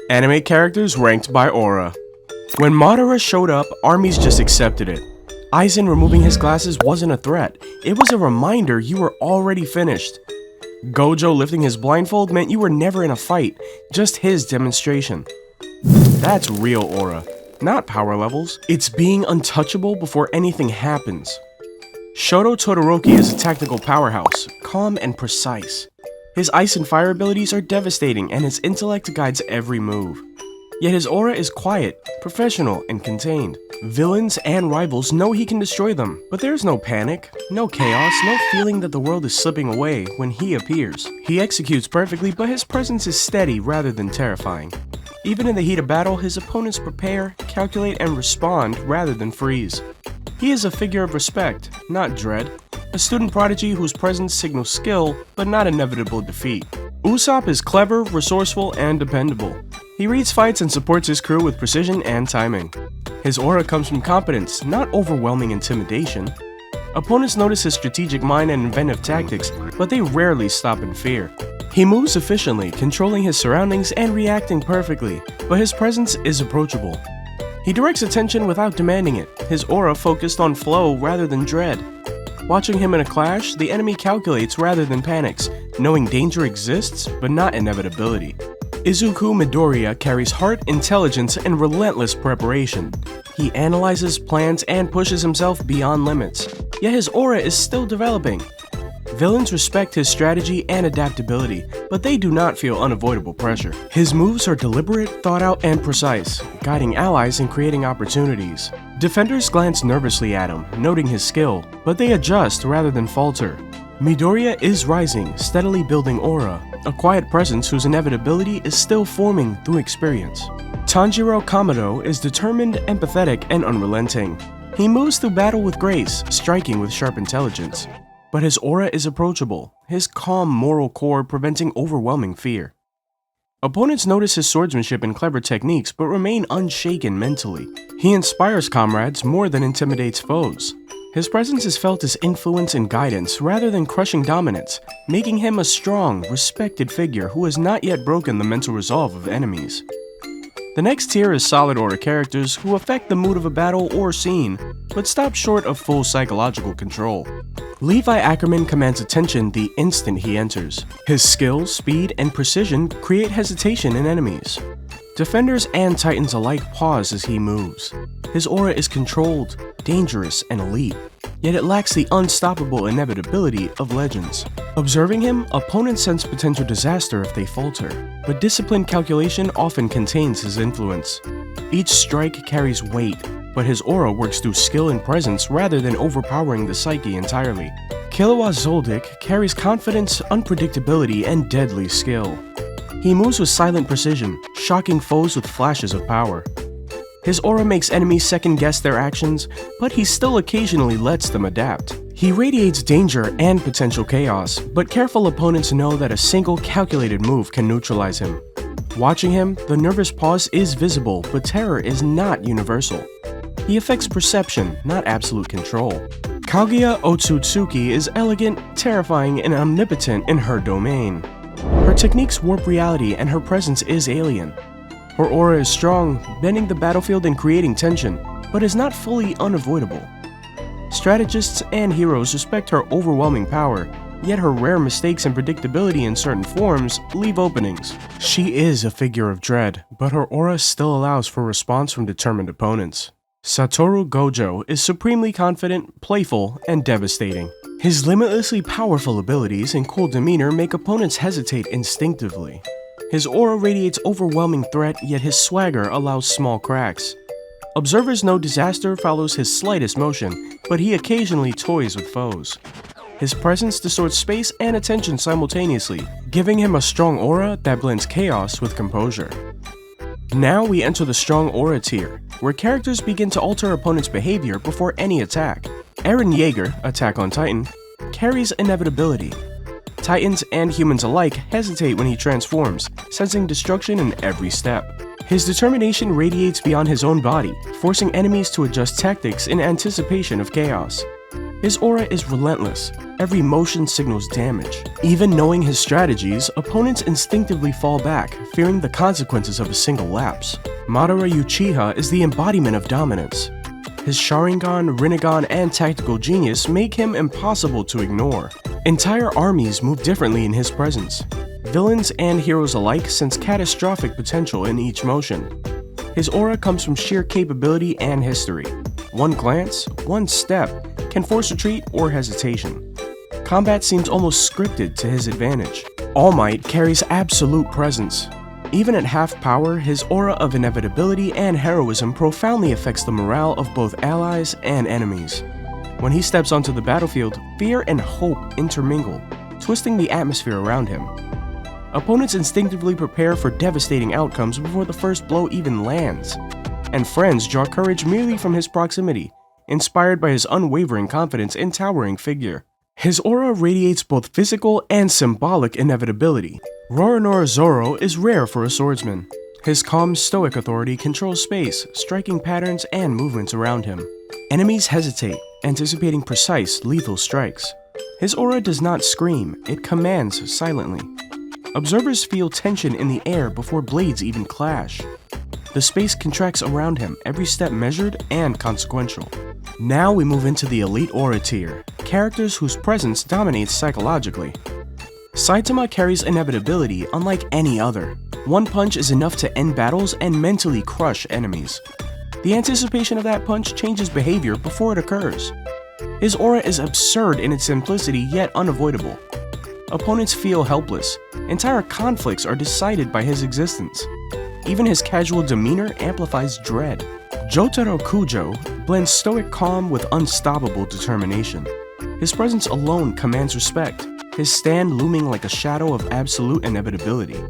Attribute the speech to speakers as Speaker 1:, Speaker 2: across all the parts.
Speaker 1: Anime characters ranked by aura. When Madara showed up, armies just accepted it. Aizen removing his glasses wasn't a threat, it was a reminder you were already finished. Gojo lifting his blindfold meant you were never in a fight, just his demonstration. That's real aura, not power levels. It's being untouchable before anything happens. Shoto Todoroki is a tactical powerhouse, calm and precise. His ice and fire abilities are devastating and his intellect guides every move. Yet his aura is quiet, professional, and contained. Villains and rivals know he can destroy them, but there's no panic, no chaos, no feeling that the world is slipping away when he appears. He executes perfectly, but his presence is steady rather than terrifying. Even in the heat of battle, his opponents prepare, calculate, and respond rather than freeze. He is a figure of respect, not dread. A student prodigy whose presence signals skill, but not inevitable defeat. Usopp is clever, resourceful, and dependable. He reads fights and supports his crew with precision and timing. His aura comes from competence, not overwhelming intimidation. Opponents notice his strategic mind and inventive tactics, but they rarely stop in fear. He moves efficiently, controlling his surroundings and reacting perfectly, but his presence is approachable. He directs attention without demanding it, his aura focused on flow rather than dread. Watching him in a clash, the enemy calculates rather than panics, knowing danger exists, but not inevitability. Izuku Midoriya carries heart, intelligence, and relentless preparation. He analyzes, plans, and pushes himself beyond limits, yet his aura is still developing. Villains respect his strategy and adaptability, but they do not feel unavoidable pressure. His moves are deliberate, thought out, and precise, guiding allies and creating opportunities. Defenders glance nervously at him, noting his skill, but they adjust rather than falter. Midoriya is rising, steadily building aura, a quiet presence whose inevitability is still forming through experience. Tanjiro Kamado is determined, empathetic, and unrelenting. He moves through battle with grace, striking with sharp intelligence. But his aura is approachable, his calm moral core preventing overwhelming fear. Opponents notice his swordsmanship and clever techniques but remain unshaken mentally. He inspires comrades more than intimidates foes. His presence is felt as influence and guidance rather than crushing dominance, making him a strong, respected figure who has not yet broken the mental resolve of enemies. The next tier is solid aura characters who affect the mood of a battle or scene, but stop short of full psychological control. Levi Ackerman commands attention the instant he enters. His skill, speed, and precision create hesitation in enemies. Defenders and titans alike pause as he moves. His aura is controlled, dangerous, and elite, yet it lacks the unstoppable inevitability of legends. Observing him, opponents sense potential disaster if they falter, but disciplined calculation often contains his influence. Each strike carries weight, but his aura works through skill and presence rather than overpowering the psyche entirely. Killua Zoldyck carries confidence, unpredictability, and deadly skill. He moves with silent precision, shocking foes with flashes of power. His aura makes enemies second-guess their actions, but he still occasionally lets them adapt. He radiates danger and potential chaos, but careful opponents know that a single calculated move can neutralize him. Watching him, the nervous pause is visible, but terror is not universal. He affects perception, not absolute control. Kaguya Otsutsuki is elegant, terrifying, and omnipotent in her domain. Her techniques warp reality and her presence is alien. Her aura is strong, bending the battlefield and creating tension, but is not fully unavoidable. Strategists and heroes respect her overwhelming power, yet her rare mistakes and predictability in certain forms leave openings. She is a figure of dread, but her aura still allows for response from determined opponents. Satoru Gojo is supremely confident, playful, and devastating. His limitlessly powerful abilities and cool demeanor make opponents hesitate instinctively. His aura radiates overwhelming threat, yet his swagger allows small cracks. Observers know disaster follows his slightest motion, but he occasionally toys with foes. His presence distorts space and attention simultaneously, giving him a strong aura that blends chaos with composure. Now we enter the strong aura tier, where characters begin to alter opponents' behavior before any attack. Eren Yeager, Attack on Titan, carries inevitability. Titans and humans alike hesitate when he transforms, sensing destruction in every step. His determination radiates beyond his own body, forcing enemies to adjust tactics in anticipation of chaos. His aura is relentless. Every motion signals damage. Even knowing his strategies, opponents instinctively fall back, fearing the consequences of a single lapse. Madara Uchiha is the embodiment of dominance. His Sharingan, Rinnegan, and tactical genius make him impossible to ignore. Entire armies move differently in his presence. Villains and heroes alike sense catastrophic potential in each motion. His aura comes from sheer capability and history. One glance, one step, can force retreat or hesitation. Combat seems almost scripted to his advantage. All Might carries absolute presence. Even at half power, his aura of inevitability and heroism profoundly affects the morale of both allies and enemies. When he steps onto the battlefield, fear and hope intermingle, twisting the atmosphere around him. Opponents instinctively prepare for devastating outcomes before the first blow even lands, and friends draw courage merely from his proximity, inspired by his unwavering confidence and towering figure. His aura radiates both physical and symbolic inevitability. Roronoa Zoro is rare for a swordsman. His calm, stoic authority controls space, striking patterns and movements around him. Enemies hesitate, anticipating precise, lethal strikes. His aura does not scream, it commands silently. Observers feel tension in the air before blades even clash. The space contracts around him, every step measured and consequential. Now we move into the elite aura tier, characters whose presence dominates psychologically. Saitama carries inevitability unlike any other. One punch is enough to end battles and mentally crush enemies. The anticipation of that punch changes behavior before it occurs. His aura is absurd in its simplicity yet unavoidable. Opponents feel helpless. Entire conflicts are decided by his existence. Even his casual demeanor amplifies dread. Jotaro Kujo blends stoic calm with unstoppable determination. His presence alone commands respect, his stand looming like a shadow of absolute inevitability.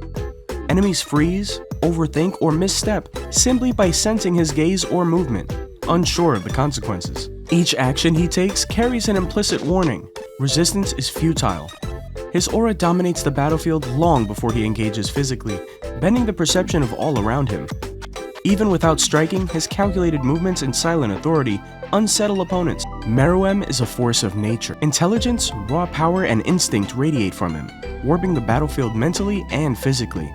Speaker 1: Enemies freeze, overthink, or misstep simply by sensing his gaze or movement, unsure of the consequences. Each action he takes carries an implicit warning. Resistance is futile. His aura dominates the battlefield long before he engages physically, bending the perception of all around him. Even without striking, his calculated movements and silent authority unsettle opponents. Meruem is a force of nature. Intelligence, raw power, and instinct radiate from him, warping the battlefield mentally and physically.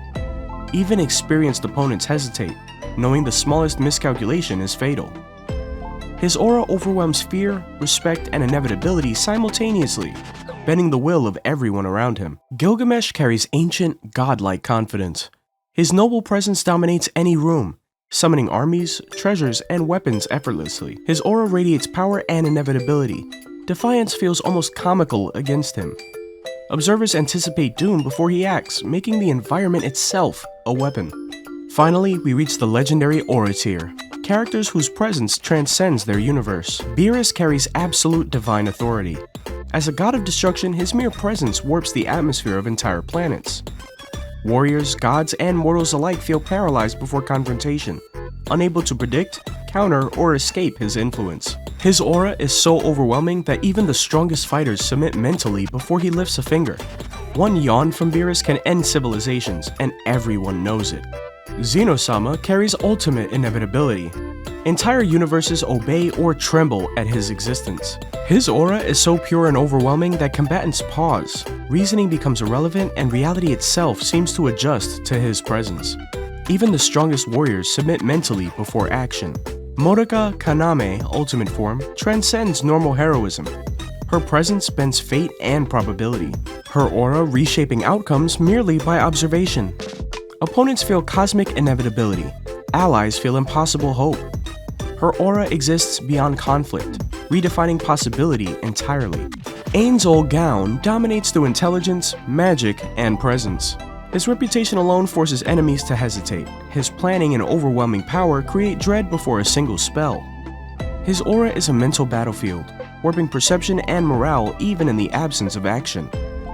Speaker 1: Even experienced opponents hesitate, knowing the smallest miscalculation is fatal. His aura overwhelms fear, respect, and inevitability simultaneously, bending the will of everyone around him. Gilgamesh carries ancient, godlike confidence. His noble presence dominates any room, summoning armies, treasures, and weapons effortlessly. His aura radiates power and inevitability. Defiance feels almost comical against him. Observers anticipate doom before he acts, making the environment itself a weapon. Finally, we reach the legendary aura tier, characters whose presence transcends their universe. Beerus carries absolute divine authority. As a god of destruction, his mere presence warps the atmosphere of entire planets. Warriors, gods, and mortals alike feel paralyzed before confrontation, unable to predict, counter, or escape his influence. His aura is so overwhelming that even the strongest fighters submit mentally before he lifts a finger. One yawn from Beerus can end civilizations, and everyone knows it. Zeno-sama carries ultimate inevitability. Entire universes obey or tremble at his existence. His aura is so pure and overwhelming that combatants pause. Reasoning becomes irrelevant and reality itself seems to adjust to his presence. Even the strongest warriors submit mentally before action. Motoka Kaname, ultimate form, transcends normal heroism. Her presence bends fate and probability. Her aura reshaping outcomes merely by observation. Opponents feel cosmic inevitability. Allies feel impossible hope. Her aura exists beyond conflict, redefining possibility entirely. Ain's old gown dominates through intelligence, magic, and presence. His reputation alone forces enemies to hesitate. His planning and overwhelming power create dread before a single spell. His aura is a mental battlefield, warping perception and morale even in the absence of action.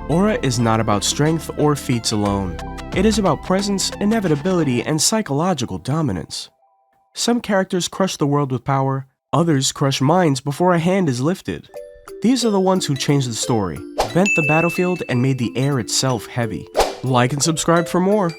Speaker 1: Aura is not about strength or feats alone. It is about presence, inevitability, and psychological dominance. Some characters crush the world with power, others crush minds before a hand is lifted. These are the ones who changed the story, bent the battlefield, and made the air itself heavy. Like and subscribe for more.